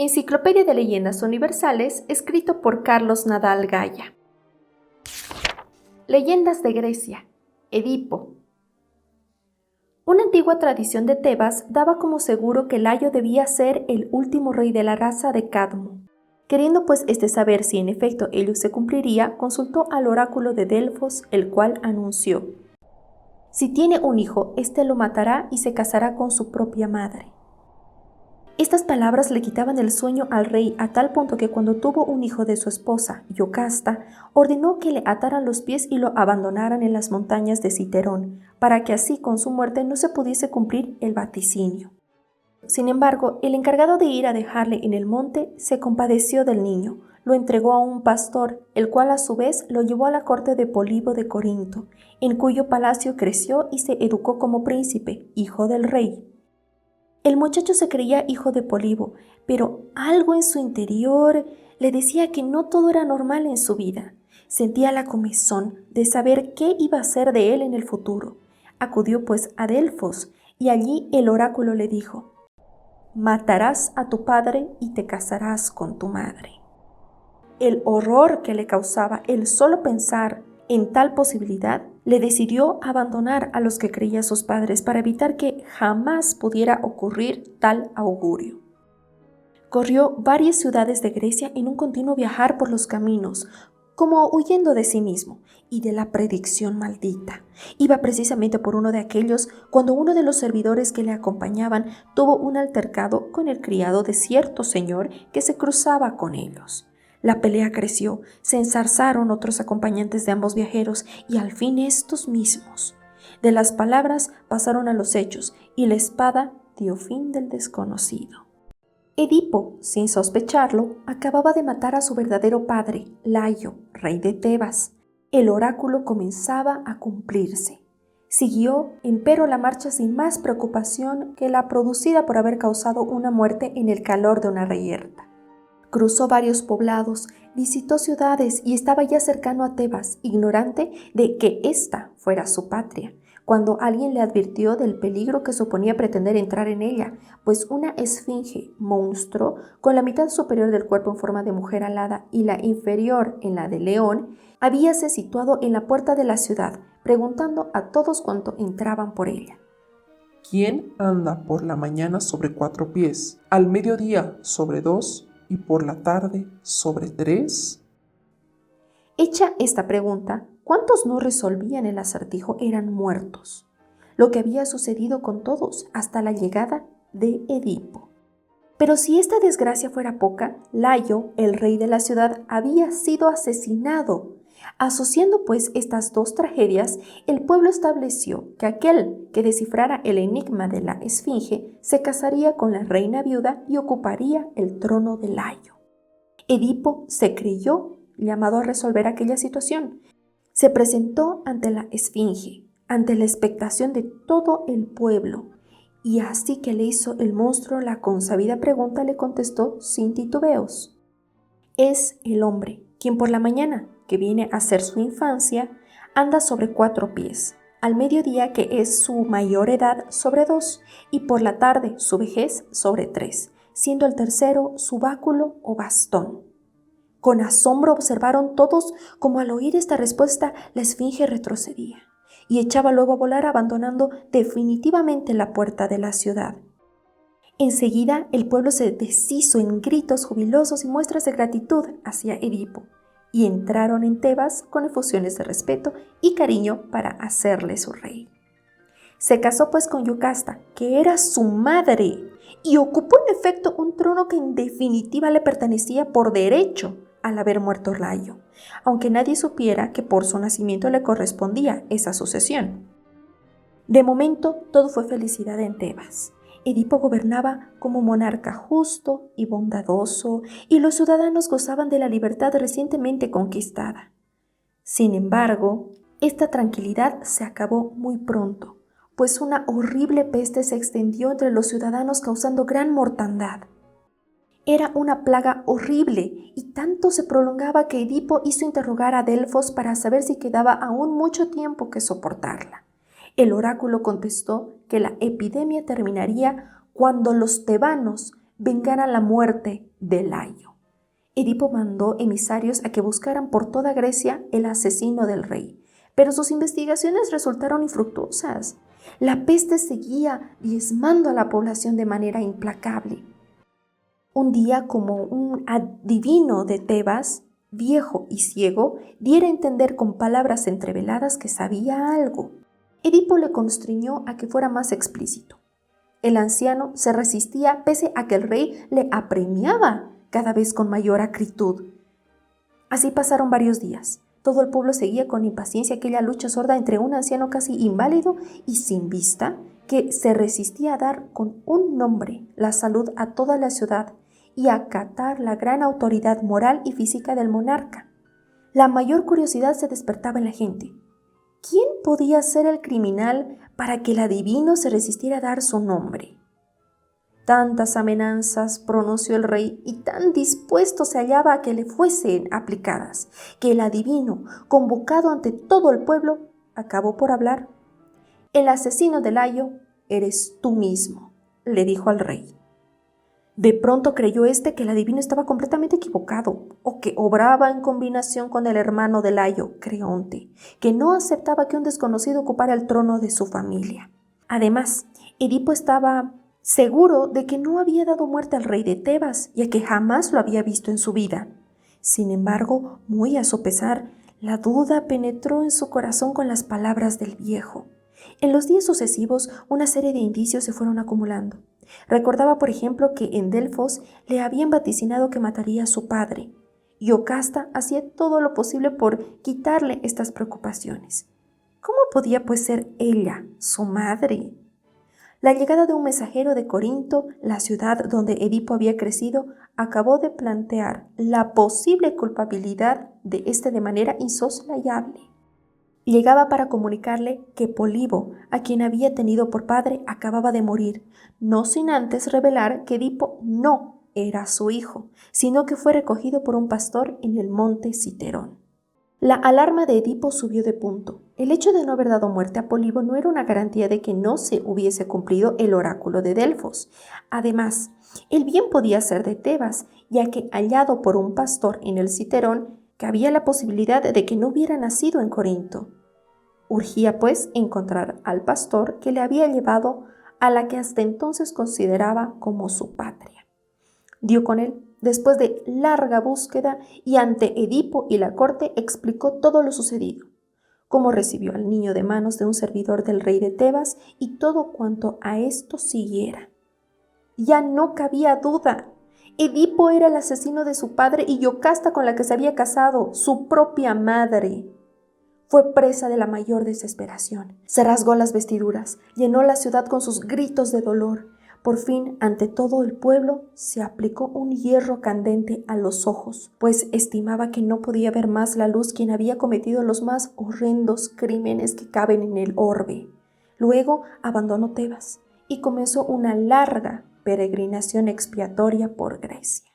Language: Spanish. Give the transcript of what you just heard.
Enciclopedia de Leyendas Universales, escrito por Carlos Nadal Gaya. Leyendas de Grecia. Edipo. Una antigua tradición de Tebas daba como seguro que Layo debía ser el último rey de la raza de Cadmo. Queriendo pues saber si en efecto ello se cumpliría, consultó al oráculo de Delfos, el cual anunció: si tiene un hijo, éste lo matará y se casará con su propia madre. Estas palabras le quitaban el sueño al rey a tal punto que cuando tuvo un hijo de su esposa, Yocasta, ordenó que le ataran los pies y lo abandonaran en las montañas de Citerón, para que así con su muerte no se pudiese cumplir el vaticinio. Sin embargo, el encargado de ir a dejarle en el monte se compadeció del niño, lo entregó a un pastor, el cual a su vez lo llevó a la corte de Polibo de Corinto, en cuyo palacio creció y se educó como príncipe, hijo del rey. El muchacho se creía hijo de Polibo, pero algo en su interior le decía que no todo era normal en su vida. Sentía la comezón de saber qué iba a ser de él en el futuro. Acudió pues a Delfos, y allí el oráculo le dijo: matarás a tu padre y te casarás con tu madre. El horror que le causaba el solo pensar en tal posibilidad le decidió abandonar a los que creía sus padres para evitar que jamás pudiera ocurrir tal augurio. Corrió varias ciudades de Grecia en un continuo viajar por los caminos, como huyendo de sí mismo y de la predicción maldita. Iba precisamente por uno de aquellos cuando uno de los servidores que le acompañaban tuvo un altercado con el criado de cierto señor que se cruzaba con ellos. La pelea creció, se enzarzaron otros acompañantes de ambos viajeros y al fin estos mismos. De las palabras pasaron a los hechos y la espada dio fin del desconocido. Edipo, sin sospecharlo, acababa de matar a su verdadero padre, Layo, rey de Tebas. El oráculo comenzaba a cumplirse. Siguió, empero, la marcha sin más preocupación que la producida por haber causado una muerte en el calor de una reyerta. Cruzó varios poblados, visitó ciudades y estaba ya cercano a Tebas, ignorante de que ésta fuera su patria, cuando alguien le advirtió del peligro que suponía pretender entrar en ella, pues una esfinge, monstruo, con la mitad superior del cuerpo en forma de mujer alada y la inferior en la de león, habíase situado en la puerta de la ciudad, preguntando a todos cuantos entraban por ella: ¿quién anda por la mañana sobre 4 pies, al mediodía sobre 2 y por la tarde sobre 3? Hecha esta pregunta, ¿cuántos no resolvían el acertijo eran muertos? Lo que había sucedido con todos hasta la llegada de Edipo. Pero si esta desgracia fuera poca, Layo, el rey de la ciudad, había sido asesinado. Asociando pues estas dos tragedias, el pueblo estableció que aquel que descifrara el enigma de la esfinge se casaría con la reina viuda y ocuparía el trono de Layo. Edipo se creyó llamado a resolver aquella situación. Se presentó ante la esfinge, ante la expectación de todo el pueblo, y así que le hizo el monstruo la consabida pregunta, le contestó sin titubeos: es el hombre, quien por la mañana, que viene a ser su infancia, anda sobre 4 pies, al mediodía, que es su mayor edad, sobre 2, y por la tarde, su vejez, sobre 3, siendo el tercero su báculo o bastón. Con asombro observaron todos cómo al oír esta respuesta la esfinge retrocedía y echaba luego a volar, abandonando definitivamente la puerta de la ciudad. Enseguida el pueblo se deshizo en gritos jubilosos y muestras de gratitud hacia Edipo, y entraron en Tebas con efusiones de respeto y cariño para hacerle su rey. Se casó pues con Yocasta, que era su madre, y ocupó en efecto un trono que en definitiva le pertenecía por derecho al haber muerto Layo, aunque nadie supiera que por su nacimiento le correspondía esa sucesión. De momento todo fue felicidad en Tebas. Edipo gobernaba como monarca justo y bondadoso, y los ciudadanos gozaban de la libertad recientemente conquistada. Sin embargo, esta tranquilidad se acabó muy pronto, pues una horrible peste se extendió entre los ciudadanos causando gran mortandad. Era una plaga horrible y tanto se prolongaba que Edipo hizo interrogar a Delfos para saber si quedaba aún mucho tiempo que soportarla. El oráculo contestó que la epidemia terminaría cuando los tebanos vengaran la muerte de Layo. Edipo mandó emisarios a que buscaran por toda Grecia el asesino del rey, pero sus investigaciones resultaron infructuosas. La peste seguía diezmando a la población de manera implacable. Un día, como un adivino de Tebas, viejo y ciego, diera a entender con palabras entreveladas que sabía algo. Edipo le constriñó a que fuera más explícito. El anciano se resistía pese a que el rey le apremiaba cada vez con mayor acritud. Así pasaron varios días. Todo el pueblo seguía con impaciencia aquella lucha sorda entre un anciano casi inválido y sin vista, que se resistía a dar con un nombre la salud a toda la ciudad y a acatar la gran autoridad moral y física del monarca. La mayor curiosidad se despertaba en la gente. ¿Quién podía ser el criminal para que el adivino se resistiera a dar su nombre? Tantas amenazas pronunció el rey y tan dispuesto se hallaba a que le fuesen aplicadas, que el adivino, convocado ante todo el pueblo, acabó por hablar. El asesino de Layo eres tú mismo, le dijo al rey. De pronto creyó éste que el adivino estaba completamente equivocado, o que obraba en combinación con el hermano de Layo, Creonte, que no aceptaba que un desconocido ocupara el trono de su familia. Además, Edipo estaba seguro de que no había dado muerte al rey de Tebas, ya que jamás lo había visto en su vida. Sin embargo, muy a su pesar, la duda penetró en su corazón con las palabras del viejo. En los días sucesivos, una serie de indicios se fueron acumulando. Recordaba, por ejemplo, que en Delfos le habían vaticinado que mataría a su padre. Yocasta hacía todo lo posible por quitarle estas preocupaciones. ¿Cómo podía pues ser ella, su madre? La llegada de un mensajero de Corinto, la ciudad donde Edipo había crecido, acabó de plantear la posible culpabilidad de este de manera insoslayable. Llegaba para comunicarle que Polibo, a quien había tenido por padre, acababa de morir, no sin antes revelar que Edipo no era su hijo, sino que fue recogido por un pastor en el monte Citerón. La alarma de Edipo subió de punto. El hecho de no haber dado muerte a Polibo no era una garantía de que no se hubiese cumplido el oráculo de Delfos. Además, el bien podía ser de Tebas, ya que hallado por un pastor en el Citerón, cabía la posibilidad de que no hubiera nacido en Corinto. Urgía, pues, encontrar al pastor que le había llevado a la que hasta entonces consideraba como su patria. Dio con él, después de larga búsqueda, y ante Edipo y la corte explicó todo lo sucedido, cómo recibió al niño de manos de un servidor del rey de Tebas y todo cuanto a esto siguiera. Ya no cabía duda. Edipo era el asesino de su padre y Yocasta, con la que se había casado, su propia madre. Fue presa de la mayor desesperación. Se rasgó las vestiduras, llenó la ciudad con sus gritos de dolor. Por fin, ante todo el pueblo, se aplicó un hierro candente a los ojos, pues estimaba que no podía ver más la luz quien había cometido los más horrendos crímenes que caben en el orbe. Luego abandonó Tebas y comenzó una larga peregrinación expiatoria por Grecia.